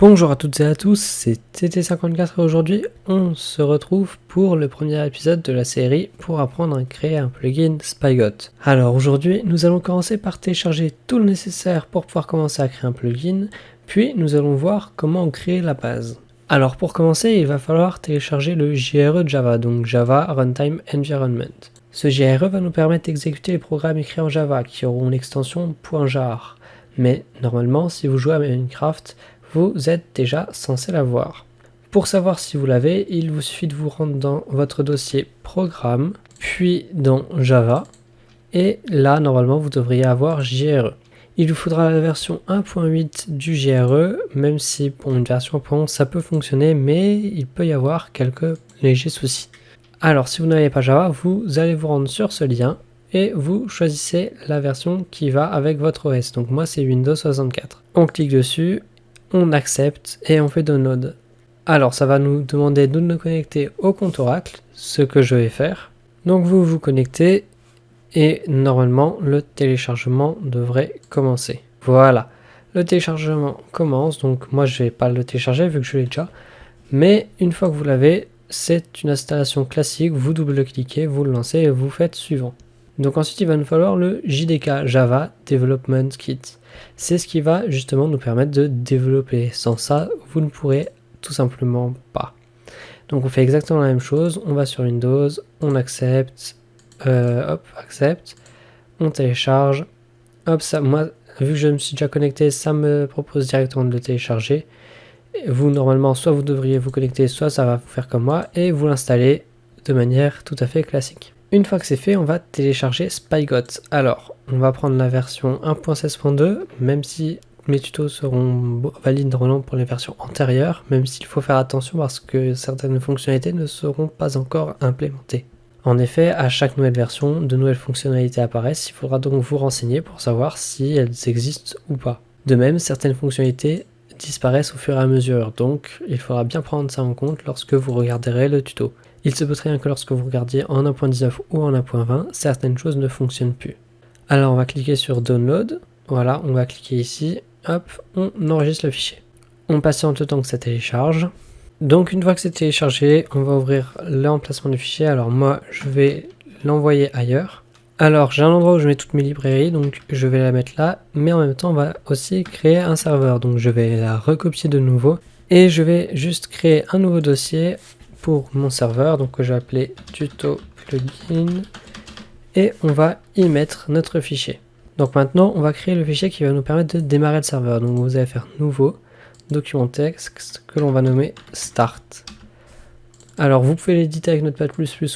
Bonjour à toutes et à tous, c'est TT54 et aujourd'hui on se retrouve pour le premier épisode de la série pour apprendre à créer un plugin Spygot. Alors aujourd'hui nous allons commencer par télécharger tout le nécessaire pour pouvoir commencer à créer un plugin, puis nous allons voir comment créer la base. Alors pour commencer il va falloir télécharger le JRE Java, donc Java Runtime Environment. Ce JRE va nous permettre d'exécuter les programmes écrits en Java qui auront l'extension .jar. Mais normalement si vous jouez à Minecraft, vous êtes déjà censé l'avoir. Pour savoir si vous l'avez, il vous suffit de vous rendre dans votre dossier Programme, puis dans Java, et là, normalement, vous devriez avoir JRE. Il vous faudra la version 1.8 du JRE, même si pour une version 1.11 ça peut fonctionner, mais il peut y avoir quelques légers soucis. Alors, si vous n'avez pas Java, vous allez vous rendre sur ce lien, et vous choisissez la version qui va avec votre OS. Donc moi, c'est Windows 64. On clique dessus, on accepte et on fait download. Alors ça va nous demander de nous connecter au compte Oracle, ce que je vais faire. Donc vous vous connectez et normalement le téléchargement devrait commencer. Voilà, le téléchargement commence, donc moi je vais pas le télécharger vu que je l'ai déjà. Mais une fois que vous l'avez, c'est une installation classique, vous double-cliquez, vous le lancez et vous faites suivant. Donc ensuite il va nous falloir le JDK Java Development Kit. C'est ce qui va justement nous permettre de développer. Sans ça, vous ne pourrez tout simplement pas. Donc on fait exactement la même chose, on va sur Windows, on accepte, accepte, on télécharge, hop, ça, moi, vu que je me suis déjà connecté, ça me propose directement de le télécharger. Vous, normalement, soit vous devriez vous connecter, soit ça va vous faire comme moi, et vous l'installez de manière tout à fait classique. Une fois que c'est fait, on va télécharger Spygot. Alors, on va prendre la version 1.16.2, même si mes tutos seront valides normalement pour les versions antérieures, même s'il faut faire attention parce que certaines fonctionnalités ne seront pas encore implémentées. En effet, à chaque nouvelle version, de nouvelles fonctionnalités apparaissent, il faudra donc vous renseigner pour savoir si elles existent ou pas. De même, certaines fonctionnalités disparaissent au fur et à mesure, donc il faudra bien prendre ça en compte lorsque vous regarderez le tuto. Il se peut très bien que lorsque vous regardiez en 1.19 ou en 1.20, certaines choses ne fonctionnent plus. Alors on va cliquer sur Download, voilà, on va cliquer ici, hop, on enregistre le fichier. On patiente le temps que ça télécharge. Donc une fois que c'est téléchargé, on va ouvrir l'emplacement du fichier. Alors moi, je vais l'envoyer ailleurs. Alors j'ai un endroit où je mets toutes mes librairies, donc je vais la mettre là, mais en même temps on va aussi créer un serveur. Donc je vais la recopier de nouveau, et je vais juste créer un nouveau dossier pour mon serveur, donc que je vais appeler tuto plugin, et on va y mettre notre fichier. Donc maintenant on va créer le fichier qui va nous permettre de démarrer le serveur. Donc vous allez faire nouveau, document texte, que l'on va nommer start. Alors vous pouvez l'éditer avec Notepad++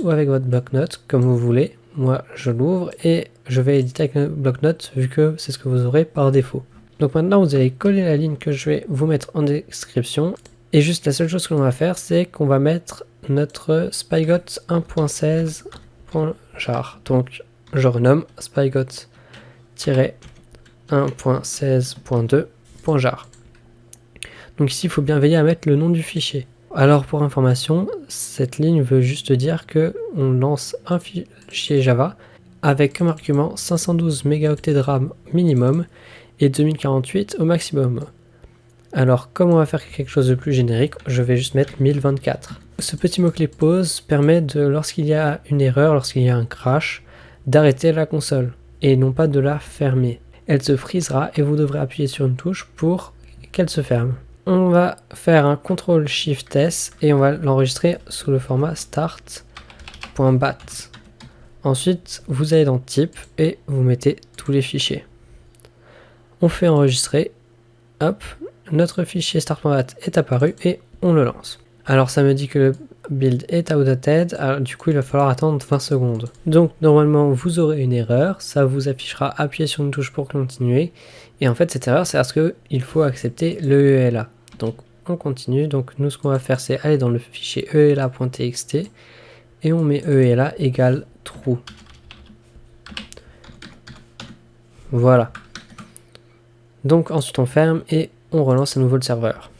ou avec votre bloc-notes, comme vous voulez. Moi je l'ouvre et je vais éditer avec un bloc-notes vu que c'est ce que vous aurez par défaut. Donc maintenant vous allez coller la ligne que je vais vous mettre en description. Et juste la seule chose que l'on va faire, c'est qu'on va mettre notre Spygot 1.16.jar. Donc je renomme Spygot-1.16.2.jar. Donc ici, il faut bien veiller à mettre le nom du fichier. Alors pour information, cette ligne veut juste dire que on lance un fichier Java avec comme argument 512 mégaoctets de RAM minimum et 2048 au maximum. Alors, comme on va faire quelque chose de plus générique, je vais juste mettre 1024. Ce petit mot-clé pause permet de, lorsqu'il y a une erreur, lorsqu'il y a un crash, d'arrêter la console et non pas de la fermer. Elle se freezera et vous devrez appuyer sur une touche pour qu'elle se ferme. On va faire un CTRL-SHIFT-S et on va l'enregistrer sous le format start.bat. Ensuite, vous allez dans Type et vous mettez tous les fichiers. On fait enregistrer, hop, notre fichier start.bat est apparu et on le lance. Alors ça me dit que le build est outdated, alors du coup il va falloir attendre 20 secondes. Donc normalement vous aurez une erreur, ça vous affichera appuyer sur une touche pour continuer. Et en fait cette erreur c'est parce qu'il faut accepter le ELA. Donc on continue, donc nous ce qu'on va faire c'est aller dans le fichier ELA.txt et on met ELA égale true. Voilà. Donc ensuite on ferme et on relance à nouveau le serveur.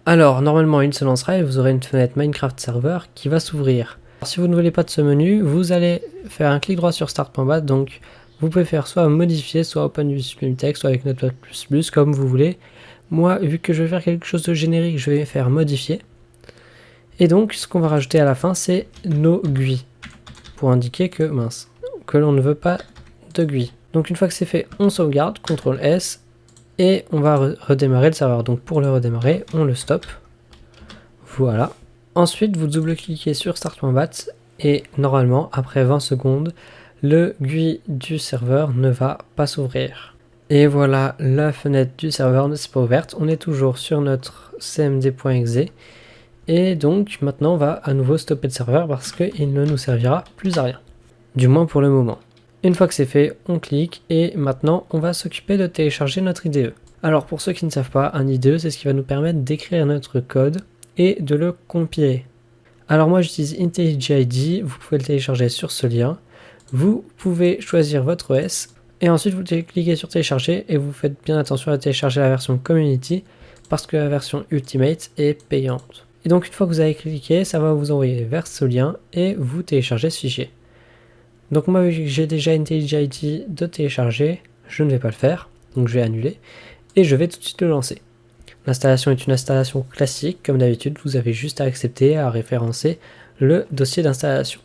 Alors normalement il se lancera et vous aurez une fenêtre Minecraft Server qui va s'ouvrir. Si vous ne voulez pas de ce menu, vous allez faire un clic droit sur start.bat, donc vous pouvez faire soit modifier, soit open with plain text, soit avec Notepad++, comme vous voulez. Moi, vu que je vais faire quelque chose de générique, je vais faire modifier. Et donc, ce qu'on va rajouter à la fin, c'est nos GUI. Pour indiquer que, que l'on ne veut pas de GUI. Donc une fois que c'est fait, on sauvegarde, CTRL S, et on va redémarrer le serveur. Donc pour le redémarrer, on le stoppe. Voilà. Ensuite, vous double-cliquez sur start.bat, et normalement, après 20 secondes, le GUI du serveur ne va pas s'ouvrir. Et voilà, la fenêtre du serveur ne s'est pas ouverte. On est toujours sur notre cmd.exe. Et donc maintenant on va à nouveau stopper le serveur parce qu'il ne nous servira plus à rien. Du moins pour le moment. Une fois que c'est fait, on clique et maintenant on va s'occuper de télécharger notre IDE. Alors pour ceux qui ne savent pas, un IDE c'est ce qui va nous permettre d'écrire notre code et de le compiler. Alors moi j'utilise IntelliJ IDE, vous pouvez le télécharger sur ce lien. Vous pouvez choisir votre OS et ensuite vous cliquez sur télécharger et vous faites bien attention à télécharger la version Community parce que la version Ultimate est payante. Et donc une fois que vous avez cliqué, ça va vous envoyer vers ce lien et vous téléchargez ce fichier. Donc moi j'ai déjà IntelliJ IDE de télécharger, je ne vais pas le faire, donc je vais annuler et je vais tout de suite le lancer. L'installation est une installation classique, comme d'habitude vous avez juste à accepter, à référencer le dossier d'installation.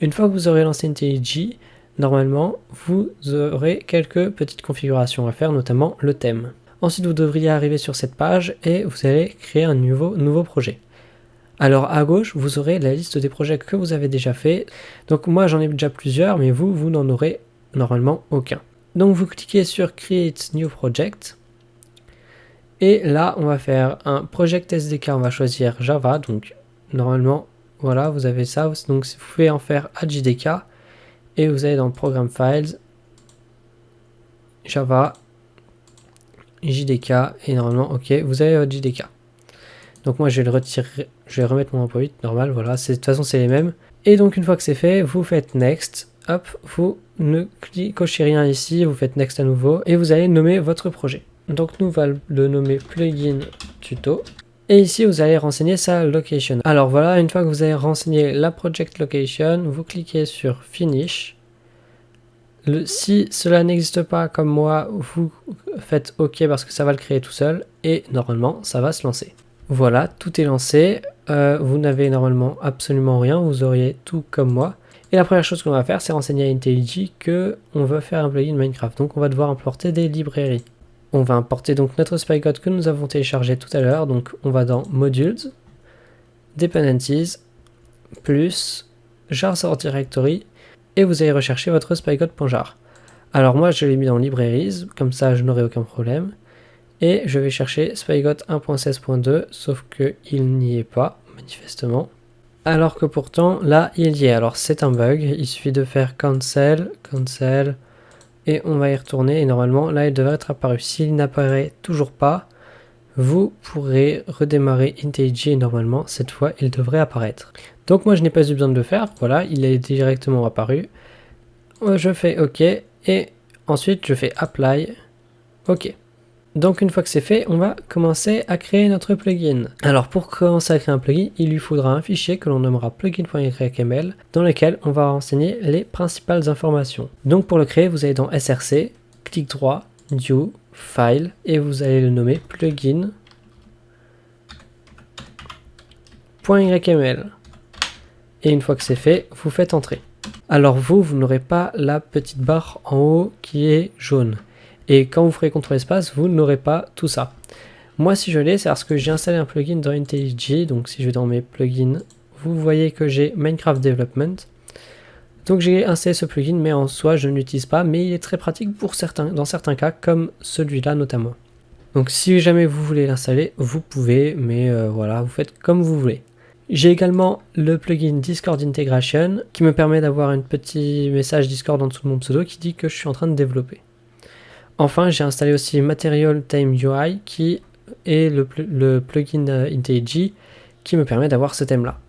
Une fois que vous aurez lancé IntelliJ, normalement vous aurez quelques petites configurations à faire, notamment le thème. Ensuite, vous devriez arriver sur cette page et vous allez créer un nouveau projet. Alors à gauche, vous aurez la liste des projets que vous avez déjà fait. Donc moi, j'en ai déjà plusieurs, mais vous n'en aurez normalement aucun. Donc vous cliquez sur Create New Project. Et là, on va faire un Project SDK, on va choisir Java. Donc normalement, voilà, vous avez ça. Donc vous pouvez en faire à JDK. Et vous allez dans Program Files, Java, JDK et normalement ok, vous avez votre JDK. Donc moi je vais le retirer, je vais remettre mon emploi 8 normal, voilà, de toute façon c'est les mêmes. Et donc une fois que c'est fait, vous faites next, hop, vous ne cochez rien ici, vous faites next à nouveau et vous allez nommer votre projet. Donc nous on va le nommer plugin tuto. Et ici vous allez renseigner sa location. Alors voilà, une fois que vous avez renseigné la project location, vous cliquez sur finish. Si cela n'existe pas comme moi, vous faites OK parce que ça va le créer tout seul et normalement ça va se lancer. Voilà, tout est lancé, vous n'avez normalement absolument rien, vous auriez tout comme moi. Et la première chose qu'on va faire, c'est renseigner à IntelliJ que on veut faire un plugin Minecraft. Donc on va devoir importer des librairies. On va importer donc notre SpyGod que nous avons téléchargé tout à l'heure. Donc on va dans Modules, Dependencies, plus jar source directory. Et vous allez rechercher votre spygod.jar. Alors moi je l'ai mis dans Libraries, comme ça je n'aurai aucun problème. Et je vais chercher spygod 1.16.2, sauf qu'il n'y est pas, manifestement. Alors que pourtant là il y est, alors c'est un bug, il suffit de faire cancel, et on va y retourner et normalement là il devrait être apparu. S'il n'apparaît toujours pas, vous pourrez redémarrer IntelliJ et normalement cette fois il devrait apparaître. Donc moi je n'ai pas eu besoin de le faire, voilà, il est directement apparu. Je fais OK et ensuite je fais Apply, OK. Donc une fois que c'est fait, on va commencer à créer notre plugin. Alors pour commencer à créer un plugin, il lui faudra un fichier que l'on nommera plugin.yrml dans lequel on va renseigner les principales informations. Donc pour le créer, vous allez dans SRC, clic droit, New, File et vous allez le nommer plugin.yrml. Et une fois que c'est fait, vous faites entrer. Alors vous n'aurez pas la petite barre en haut qui est jaune. Et quand vous ferez CTRL espace, vous n'aurez pas tout ça. Moi si je l'ai, c'est parce que j'ai installé un plugin dans IntelliJ. Donc si je vais dans mes plugins, vous voyez que j'ai Minecraft Development. Donc j'ai installé ce plugin, mais en soi je ne l'utilise pas. Mais il est très pratique pour dans certains cas, comme celui-là notamment. Donc si jamais vous voulez l'installer, vous pouvez, mais voilà, vous faites comme vous voulez. J'ai également le plugin Discord Integration qui me permet d'avoir un petit message Discord en dessous de mon pseudo qui dit que je suis en train de développer. Enfin, j'ai installé aussi Material Time UI qui est le plugin IntelliJ qui me permet d'avoir ce thème-là.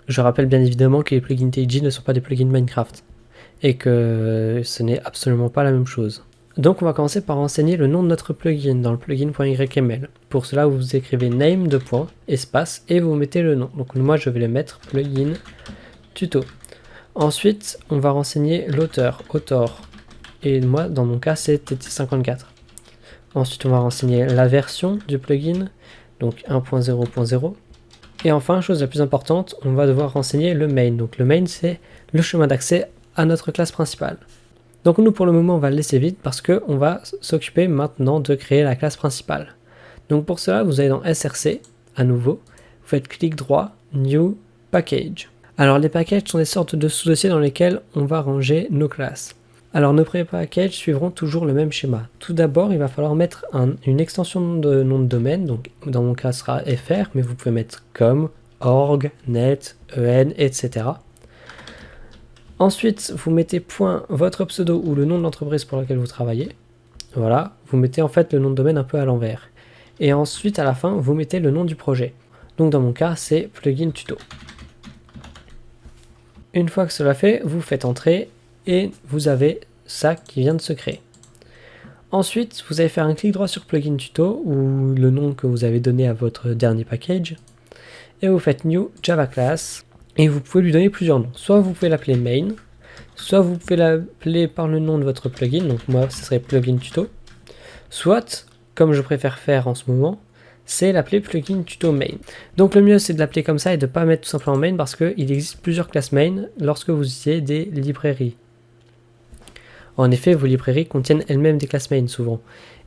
Je rappelle bien évidemment que les plugins IntelliJ ne sont pas des plugins Minecraft et que ce n'est absolument pas la même chose. Donc on va commencer par renseigner le nom de notre plugin dans le plugin.yrml. Pour cela, vous écrivez name, espace, et vous mettez le nom. Donc moi, je vais le mettre plugin tuto. Ensuite, on va renseigner l'auteur, author. Et moi, dans mon cas, c'est TT54. Ensuite, on va renseigner la version du plugin, donc 1.0.0. Et enfin, chose la plus importante, on va devoir renseigner le main. Donc le main, c'est le chemin d'accès à notre classe principale. Donc nous, pour le moment, on va le laisser vide parce qu'on va s'occuper maintenant de créer la classe principale. Donc pour cela, vous allez dans SRC, à nouveau, vous faites clic droit, New Package. Alors les packages sont des sortes de sous-dossiers dans lesquels on va ranger nos classes. Alors nos pré-packages suivront toujours le même schéma. Tout d'abord, il va falloir mettre une extension de nom de domaine, donc dans mon cas ce sera fr, mais vous pouvez mettre com, org, net, en, etc. Ensuite, vous mettez point votre pseudo ou le nom de l'entreprise pour laquelle vous travaillez. Voilà, vous mettez en fait le nom de domaine un peu à l'envers. Et ensuite, à la fin, vous mettez le nom du projet. Donc dans mon cas, c'est plugin tuto. Une fois que cela fait, vous faites entrer et vous avez ça qui vient de se créer. Ensuite, vous allez faire un clic droit sur plugin tuto ou le nom que vous avez donné à votre dernier package et vous faites new Java class et vous pouvez lui donner plusieurs noms. Soit vous pouvez l'appeler main, soit vous pouvez l'appeler par le nom de votre plugin, donc moi ce serait plugin tuto, soit, comme je préfère faire en ce moment, c'est l'appeler plugin tuto main. Donc le mieux c'est de l'appeler comme ça et de ne pas mettre tout simplement main parce qu'il existe plusieurs classes main lorsque vous utilisez des librairies. En effet, vos librairies contiennent elles-mêmes des classes main souvent.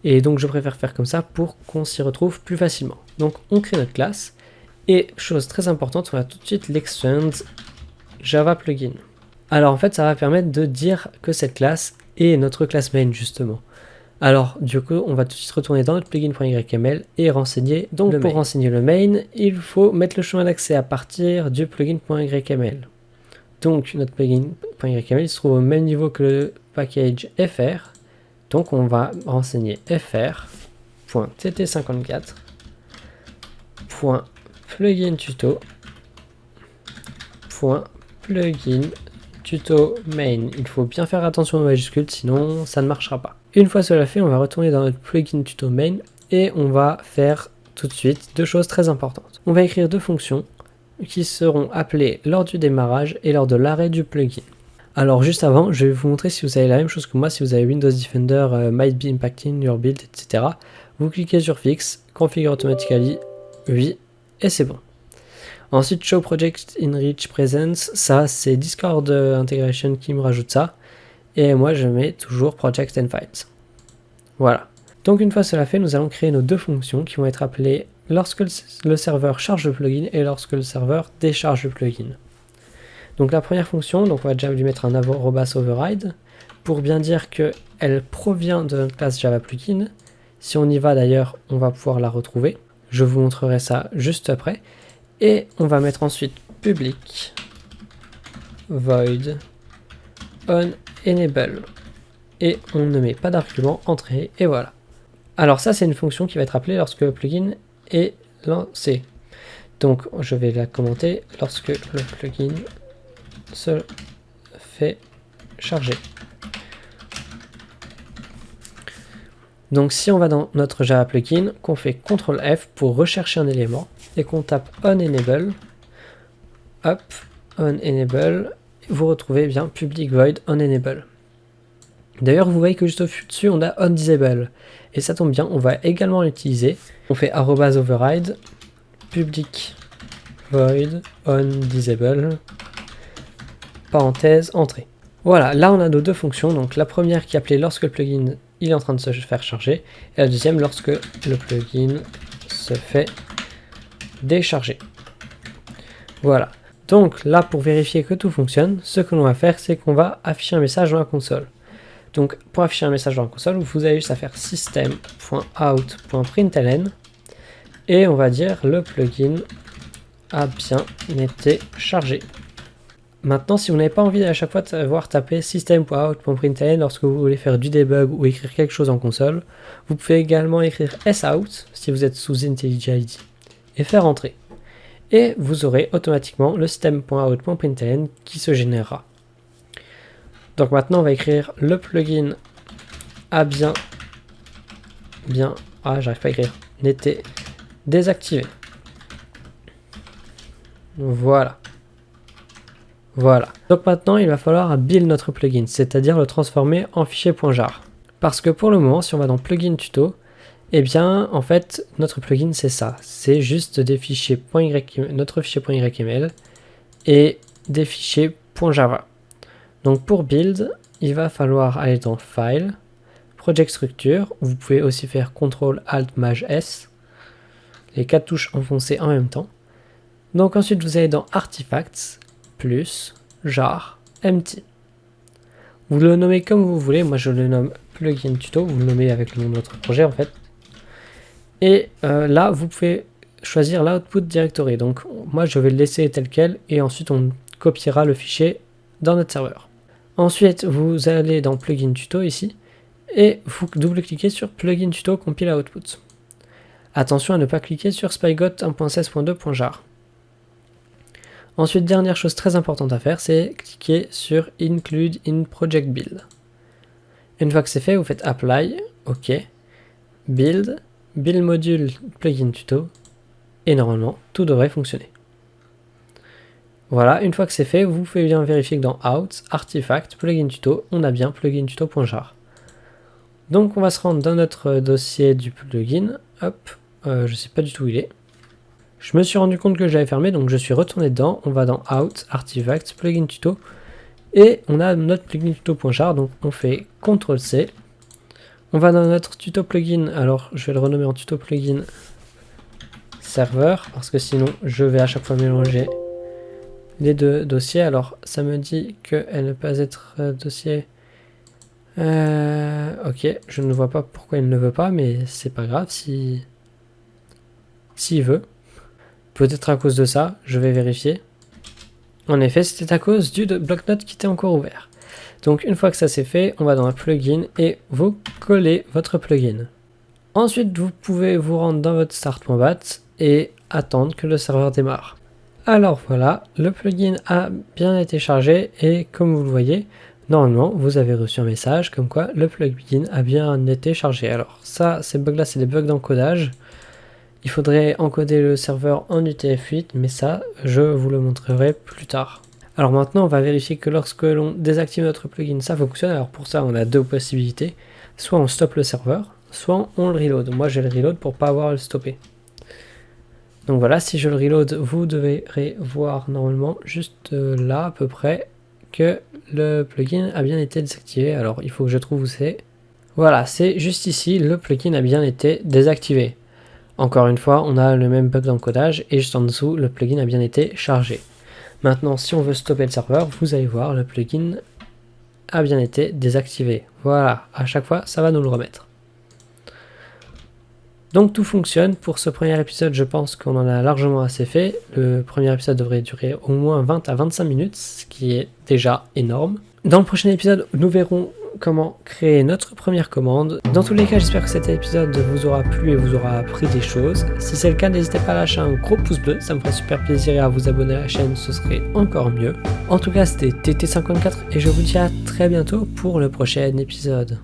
Et donc je préfère faire comme ça pour qu'on s'y retrouve plus facilement. Donc on crée notre classe. Et chose très importante, on va tout de suite l'extend Java plugin. Alors en fait, ça va permettre de dire que cette classe est notre classe main justement. Alors du coup, on va tout de suite retourner dans notre plugin.yml et renseigner. Donc pour renseigner le main, il faut mettre le chemin d'accès à partir du plugin.yml. Donc notre plugin.yml se trouve au même niveau que le package fr. Donc on va renseigner fr.tt54.plugin tuto main. Il faut bien faire attention aux majuscules, sinon ça ne marchera pas. Une fois cela fait, on va retourner dans notre plugin tuto main et on va faire tout de suite deux choses très importantes. On va écrire deux fonctions qui seront appelées lors du démarrage et lors de l'arrêt du plugin. Alors juste avant, je vais vous montrer si vous avez la même chose que moi, si vous avez Windows Defender, might be impacting your build, etc. Vous cliquez sur Fix, Configure Automatically, oui, et c'est bon. Ensuite, Show Project in Rich Presence, ça c'est Discord Integration qui me rajoute ça. Et moi je mets toujours Project and Files. Voilà. Donc une fois cela fait, nous allons créer nos deux fonctions qui vont être appelées lorsque le serveur charge le plugin et lorsque le serveur décharge le plugin. Donc la première fonction, donc on va déjà lui mettre un arrobas override pour bien dire qu'elle provient de notre classe Java plugin. Si on y va d'ailleurs, on va pouvoir la retrouver. Je vous montrerai ça juste après. Et on va mettre ensuite public void on enable. Et on ne met pas d'argument entrée et voilà. Alors ça c'est une fonction qui va être appelée lorsque le plugin est lancé. Donc je vais la commenter lorsque le plugin se fait charger. Donc si on va dans notre Java plugin, qu'on fait CTRL F pour rechercher un élément et qu'on tape onEnable, hop, onEnable, vous retrouvez bien public void onEnable. D'ailleurs vous voyez que juste au-dessus on a onDisable et ça tombe bien, on va également l'utiliser. On fait arrobas override public void onDisable parenthèse entrée. Voilà, là on a nos deux fonctions, donc la première qui est appelée lorsque le plugin il est en train de se faire charger, et la deuxième lorsque le plugin se fait décharger. Voilà, donc là pour vérifier que tout fonctionne, ce que l'on va faire c'est qu'on va afficher un message dans la console. Donc pour afficher un message dans la console, vous avez juste à faire system.out.println et on va dire le plugin a bien été chargé. Maintenant, si vous n'avez pas envie à chaque fois de savoir taper system.out.println lorsque vous voulez faire du debug ou écrire quelque chose en console, vous pouvez également écrire sout si vous êt sous IntelliJ et faire entrer. Et vous aurez automatiquement le system.out.println qui se générera. Donc maintenant, on va écrire le plugin a j'arrive pas à écrire, n'était désactivé. Voilà. Donc maintenant, il va falloir build notre plugin, c'est-à-dire le transformer en fichier .jar. Parce que pour le moment, si on va dans plugin tuto, Eh bien, en fait, notre plugin, c'est ça. C'est juste des fichiers notre fichier .yml et des fichiers .java. Donc pour build, il va falloir aller dans File, Project Structure. Vous pouvez aussi faire CTRL ALT MAJ S, les 4 touches enfoncées en même temps. Donc ensuite, vous allez dans Artifacts, plus, jar, empty. Vous le nommez comme vous voulez. Moi, je le nomme plugin tuto. Vous le nommez avec le nom de votre projet en fait. Et là, vous pouvez choisir l'output directory. Donc moi, je vais le laisser tel quel et ensuite on copiera le fichier dans notre serveur. Ensuite, vous allez dans plugin tuto ici et vous double-cliquez sur plugin tuto compile output. Attention à ne pas cliquer sur spygot 1.16.2.jar. Ensuite, dernière chose très importante à faire, c'est cliquer sur include in project build. Une fois que c'est fait, vous faites apply, ok, build module plugin tuto et normalement tout devrait fonctionner. Voilà, une fois que c'est fait, vous pouvez bien vérifier que dans out, artifact, plugin tuto, on a bien plugin tuto.jar. Donc on va se rendre dans notre dossier du plugin, hop, je sais pas du tout où il est. Je me suis rendu compte que j'avais fermé, donc je suis retourné dedans, on va dans out, artifact, plugin tuto, et on a notre plugin tuto.jar, donc on fait CTRL C. On va dans notre tuto plugin, alors je vais le renommer en tuto plugin serveur, parce que sinon je vais à chaque fois mélanger les deux dossiers. Alors ça me dit qu'elle ne peut pas être dossier. Ok, je ne vois pas pourquoi il ne veut pas, mais c'est pas grave s'il veut. Peut-être à cause de ça, je vais vérifier. En effet, c'était à cause du bloc-notes qui était encore ouvert. Donc une fois que ça c'est fait, on va dans un plugin et vous collez votre plugin. Ensuite, vous pouvez vous rendre dans votre start.bat et attendre que le serveur démarre. Alors voilà, le plugin a bien été chargé et comme vous le voyez, normalement vous avez reçu un message comme quoi le plugin a bien été chargé. Alors ça, ces bugs là, c'est des bugs d'encodage. Il faudrait encoder le serveur en UTF-8, mais ça, je vous le montrerai plus tard. Alors maintenant, on va vérifier que lorsque l'on désactive notre plugin, ça fonctionne. Alors pour ça, on a deux possibilités. Soit on stoppe le serveur, soit on le reload. Moi, je le reload pour pas avoir à le stopper. Donc voilà, si je le reload, vous devrez voir normalement juste là à peu près que le plugin a bien été désactivé. Alors il faut que je trouve où c'est. Voilà, c'est juste ici, le plugin a bien été désactivé. Encore une fois, on a le même bug d'encodage et juste en dessous, le plugin a bien été chargé. Maintenant, si on veut stopper le serveur, vous allez voir, le plugin a bien été désactivé. Voilà, à chaque fois, ça va nous le remettre. Donc tout fonctionne. Pour ce premier épisode, je pense qu'on en a largement assez fait. Le premier épisode devrait durer au moins 20 à 25 minutes, ce qui est déjà énorme. Dans le prochain épisode, nous verrons comment créer notre première commande. Dans tous les cas, j'espère que cet épisode vous aura plu et vous aura appris des choses. Si c'est le cas, n'hésitez pas à lâcher un gros pouce bleu, ça me ferait super plaisir, et à vous abonner à la chaîne, ce serait encore mieux. En tout cas, c'était TT54 et je vous dis à très bientôt pour le prochain épisode.